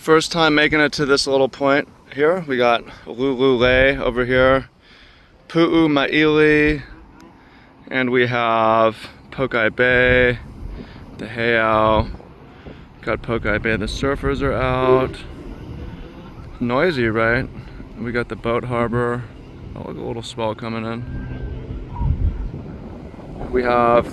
First time making it to this little point here. We got Lulule over here, Pu'umaili, and we have Pokai Bay, the Heiau. Got Pokai Bay, the surfers are out. Noisy, right? We got the boat harbor. Oh, look, a little swell coming in. We have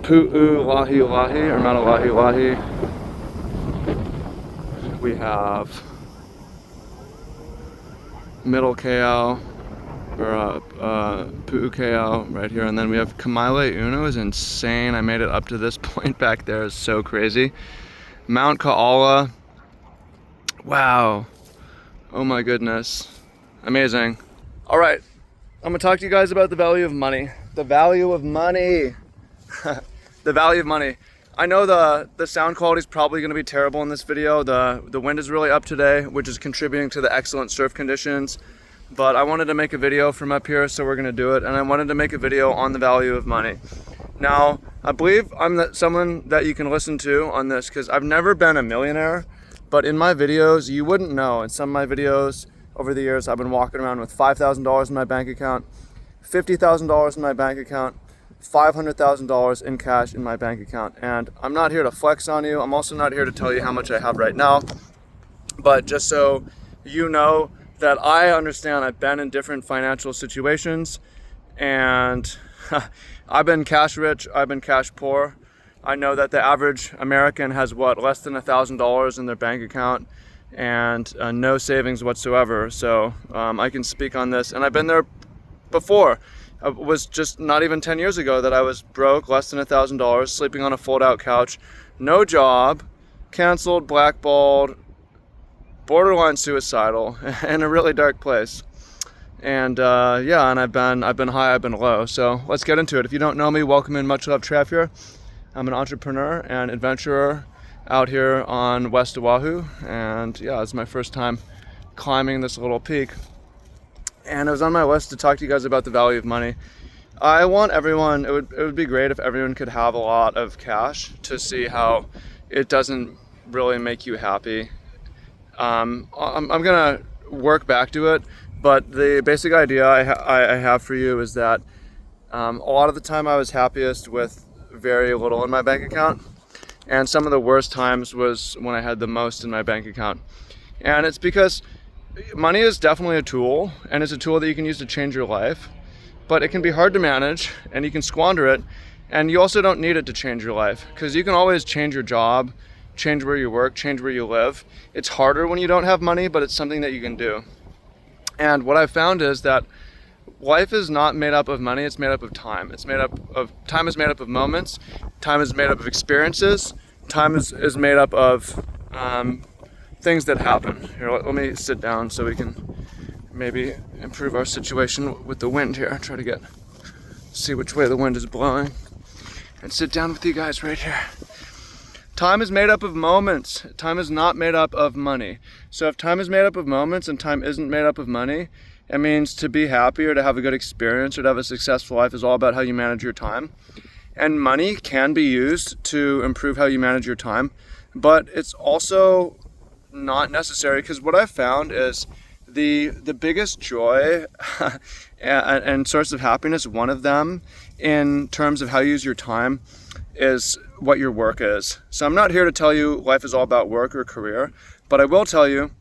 Pu'ulahi or Maunalahi. We have Middle Kayau, or Pu'ukayau right here, and then we have Kamaile Unu is insane. I made it up to this point back there, is so crazy. Mount Ka'ala, wow, oh my goodness, amazing. All right, I'm gonna talk to you guys about the value of money. The value of money. The value of money. I know the sound quality is probably going to be terrible in this video. The wind is really up today, which is contributing to the excellent surf conditions. But I wanted to make a video from up here, so we're going to do it. And I wanted to make a video on the value of money. Now, I believe I'm someone that you can listen to on this because I've never been a millionaire. But in my videos, you wouldn't know. In some of my videos over the years, I've been walking around with $5,000 in my bank account, $50,000 in my bank account, $500,000 in cash in my bank account. And I'm not here to flex on you. I'm also not here to tell you how much I have right now, but just so you know that I understand I've been in different financial situations, and I've been cash rich, I've been cash poor. I know that the average American has less than $1,000 in their bank account and no savings whatsoever. So I can speak on this, and I've been there before. It was just not even 10 years ago that I was broke, less than $1,000, sleeping on a fold-out couch, no job, canceled, blackballed, borderline suicidal, in a really dark place. And yeah, and I've been high, I've been low. So let's get into it. If you don't know me, welcome in. Much love, Trav here. I'm an entrepreneur and adventurer out here on West Oahu, and yeah, it's my first time climbing this little peak. And it was on my list to talk to you guys about the value of money. I want everyone, it would be great if everyone could have a lot of cash to see how it doesn't really make you happy. I'm gonna work back to it, but the basic idea I have for you is that a lot of the time I was happiest with very little in my bank account, and some of the worst times was when I had the most in my bank account. And it's because money is definitely a tool, and it's a tool that you can use to change your life, but it can be hard to manage, and you can squander it, and you also don't need it to change your life, because you can always change your job, change where you work, change where you live. It's harder when you don't have money, but it's something that you can do. And what I've found is that life is not made up of money, it's made up of time. Time is made up of moments, time is made up of experiences, time is made up of things that happen. Here, let me sit down so we can maybe improve our situation with the wind here. Try to see which way the wind is blowing and sit down with you guys right here. Time is made up of moments. Time is not made up of money. So if time is made up of moments and time isn't made up of money, it means to be happy or to have a good experience or to have a successful life is all about how you manage your time. And money can be used to improve how you manage your time, but it's also not necessary, because what I've found is the biggest joy and source of happiness, one of them in terms of how you use your time, is what your work is. So I'm not here to tell you life is all about work or career, but I will tell you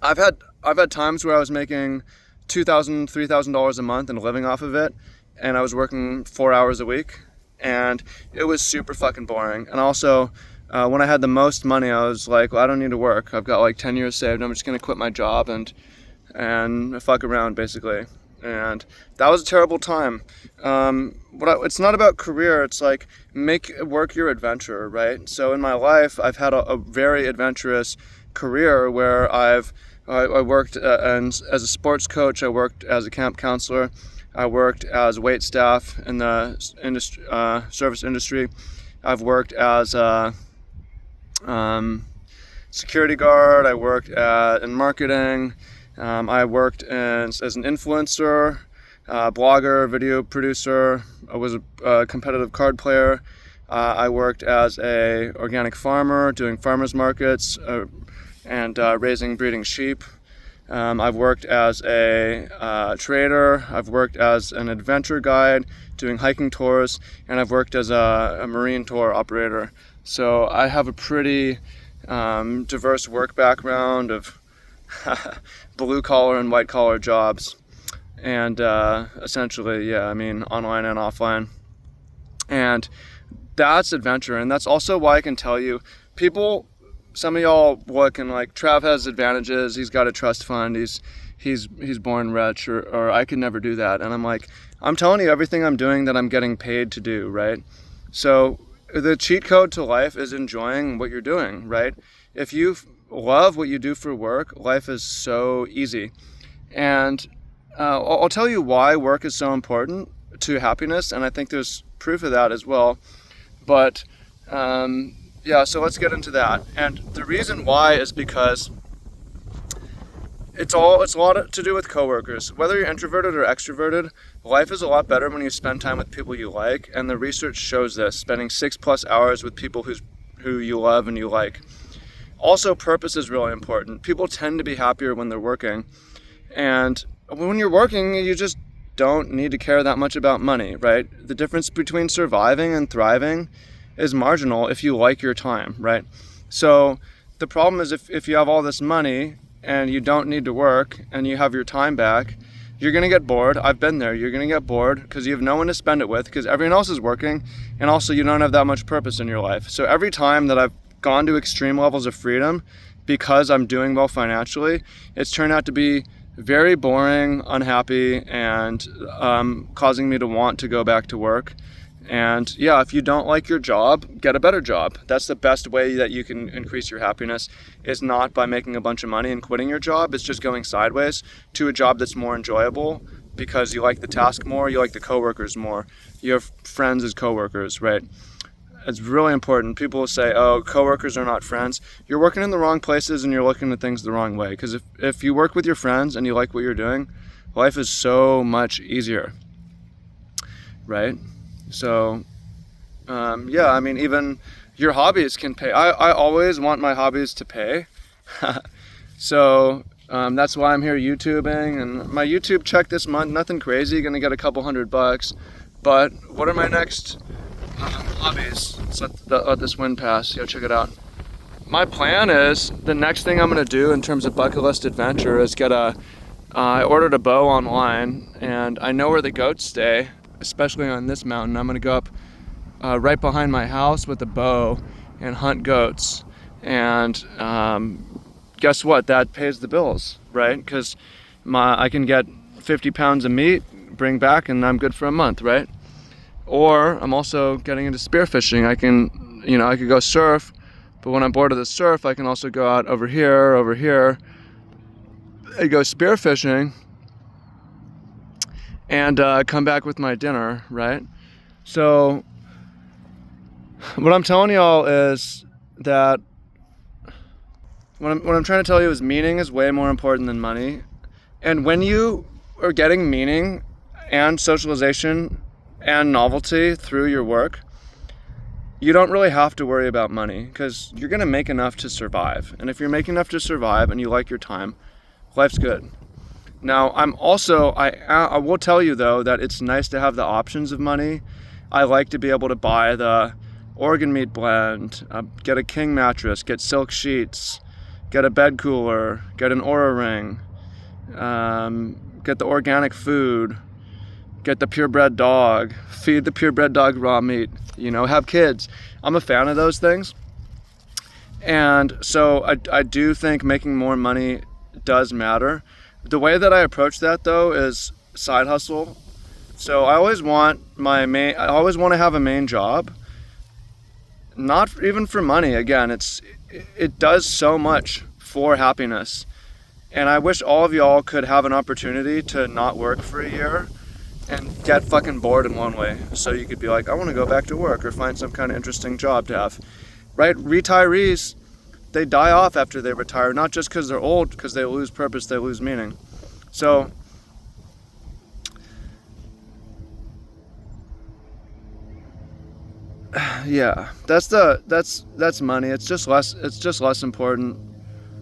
I've had times where I was making $2,000, $3,000 a month and living off of it, and I was working 4 hours a week, and it was super fucking boring. And also when I had the most money, I was like, well, I don't need to work. I've got like 10 years saved. I'm just going to quit my job and fuck around, basically. And that was a terrible time. It's not about career. It's like, make work your adventure, right? So in my life, I've had a very adventurous career where I worked as a sports coach. I worked as a camp counselor. I worked as wait staff in the service industry. I've worked as security guard. I worked in marketing. I worked as an influencer, blogger, video producer. I was a competitive card player. I worked as a organic farmer doing farmers markets and raising breeding sheep. I've worked as a trader, I've worked as an adventure guide doing hiking tours, and I've worked as a marine tour operator. So I have a pretty diverse work background of blue collar and white collar jobs, and essentially, yeah, I mean, online and offline. And that's adventure, and that's also why I can tell you, people, some of y'all look and like, Trav has advantages, he's got a trust fund, he's born rich, or I could never do that. And I'm like, I'm telling you everything I'm doing that I'm getting paid to do, right? So the cheat code to life is enjoying what you're doing, right? If you love what you do for work, life is so easy. And I'll tell you why work is so important to happiness, and I think there's proof of that as well. But yeah, so let's get into that. And the reason why is because it's a lot to do with coworkers. Whether you're introverted or extroverted, life is a lot better when you spend time with people you like, and the research shows this, spending 6+ hours with people who you love and you like. Also, purpose is really important. People tend to be happier when they're working, and when you're working, you just don't need to care that much about money, right? The difference between surviving and thriving is marginal if you like your time, right? So the problem is if you have all this money and you don't need to work and you have your time back, you're gonna get bored. I've been there. You're gonna get bored because you have no one to spend it with because everyone else is working, and also you don't have that much purpose in your life. So every time that I've gone to extreme levels of freedom because I'm doing well financially, it's turned out to be very boring, unhappy, and causing me to want to go back to work. And yeah, if you don't like your job, get a better job. That's the best way that you can increase your happiness, is not by making a bunch of money and quitting your job. It's just going sideways to a job that's more enjoyable because you like the task more, you like the coworkers more, you have friends as coworkers, right? It's really important. People say, oh, coworkers are not friends. You're working in the wrong places and you're looking at things the wrong way. Because if you work with your friends and you like what you're doing, life is so much easier, right? So, yeah, I mean, even your hobbies can pay. I always want my hobbies to pay. So that's why I'm here YouTubing. And my YouTube check this month, nothing crazy, gonna get a couple $100. But what are my next hobbies? Let's let this wind pass. Yo, check it out. My plan is, the next thing I'm gonna do in terms of bucket list adventure is I ordered a bow online, and I know where the goats stay, especially on this mountain. I'm gonna go up right behind my house with a bow and hunt goats. And guess what? That pays the bills, right? Because I can get 50 pounds of meat, bring back, and I'm good for a month, right? Or I'm also getting into spearfishing. I could go surf, but when I'm bored of the surf, I can also go out over here, and go spearfishing, and come back with my dinner, right? So what I'm telling y'all is that what I'm trying to tell you is meaning is way more important than money. And when you are getting meaning and socialization and novelty through your work, you don't really have to worry about money because you're gonna make enough to survive. And if you're making enough to survive and you like your time, life's good. Now, I will tell you though that it's nice to have the options of money. I like to be able to buy the organ meat blend, get a king mattress, get silk sheets, get a bed cooler, get an Oura ring, get the organic food, get the purebred dog, feed the purebred dog raw meat, have kids. I'm a fan of those things. And so I do think making more money does matter. The way that I approach that though is side hustle. So I always want to have a main job, not even for money. Again, it does so much for happiness. And I wish all of y'all could have an opportunity to not work for a year and get fucking bored in one way. So you could be like, I want to go back to work or find some kind of interesting job to have, right? Retirees, they die off after they retire, not just because they're old, because they lose purpose, they lose meaning. So yeah, that's money. It's just less important.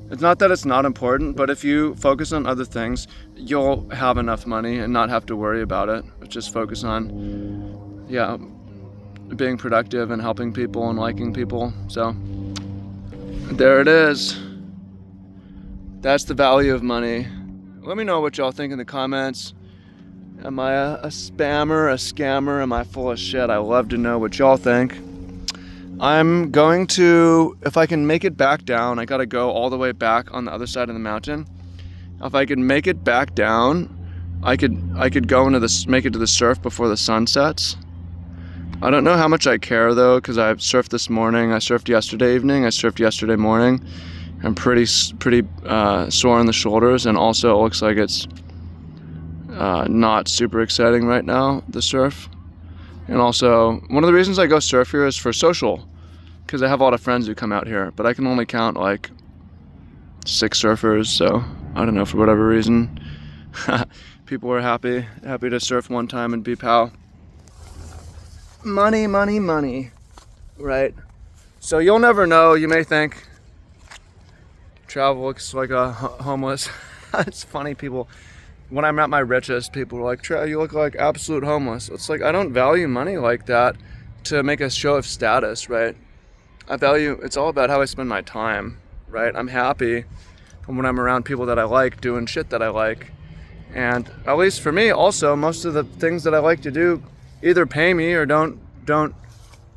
It's not that it's not important, but if you focus on other things, you'll have enough money and not have to worry about it. Just focus on, yeah, being productive and helping people and liking people. So there it is. That's the value of money. Let me know what y'all think in the comments. Am I a spammer, a scammer? Am I full of shit? I love to know what y'all think. I'm going to, if I can make it back down, I gotta go all the way back on the other side of the mountain. If I could make it back down, I could go into this, make it to the surf before the sun sets. I don't know how much I care though, because I surfed this morning, I surfed yesterday evening, I surfed yesterday morning. I'm pretty sore in the shoulders, and also it looks like it's not super exciting right now, the surf. And also, one of the reasons I go surf here is for social, because I have a lot of friends who come out here, but I can only count like 6 surfers, so I don't know, for whatever reason. People are happy to surf one time and be pal. Money, money, money, right? So you'll never know. You may think travel looks like a homeless. It's funny, people, when I'm at my richest, people are like, you look like absolute homeless. It's like, I don't value money like that to make a show of status, right? It's all about how I spend my time, right? I'm happy when I'm around people that I like, doing shit that I like. And at least for me, also, most of the things that I like to do either pay me or don't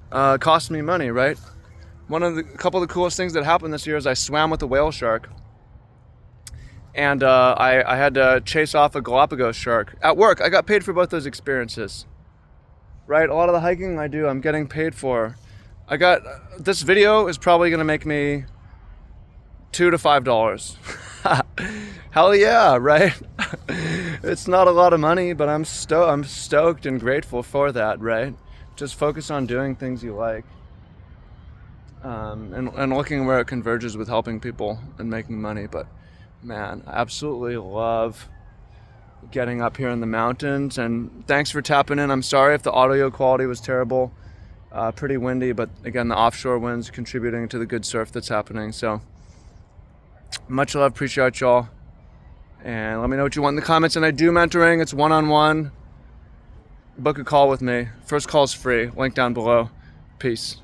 cost me money, right? A couple of the coolest things that happened this year is I swam with a whale shark. And I had to chase off a Galapagos shark. At work, I got paid for both those experiences. Right? A lot of the hiking I do, I'm getting paid for. This video is probably gonna make me $2 to $5. Hell yeah, right? It's not a lot of money, but I'm stoked and grateful for that, right? Just focus on doing things you like. And looking where it converges with helping people and making money. But man, I absolutely love getting up here in the mountains, and thanks for tapping in. I'm sorry if the audio quality was terrible. Pretty windy, but again, the offshore winds contributing to the good surf that's happening. So much love, appreciate y'all, and let me know what you want in the comments. And I do mentoring. It's one-on-one. Book a call with me. First call's free, link down below. Peace.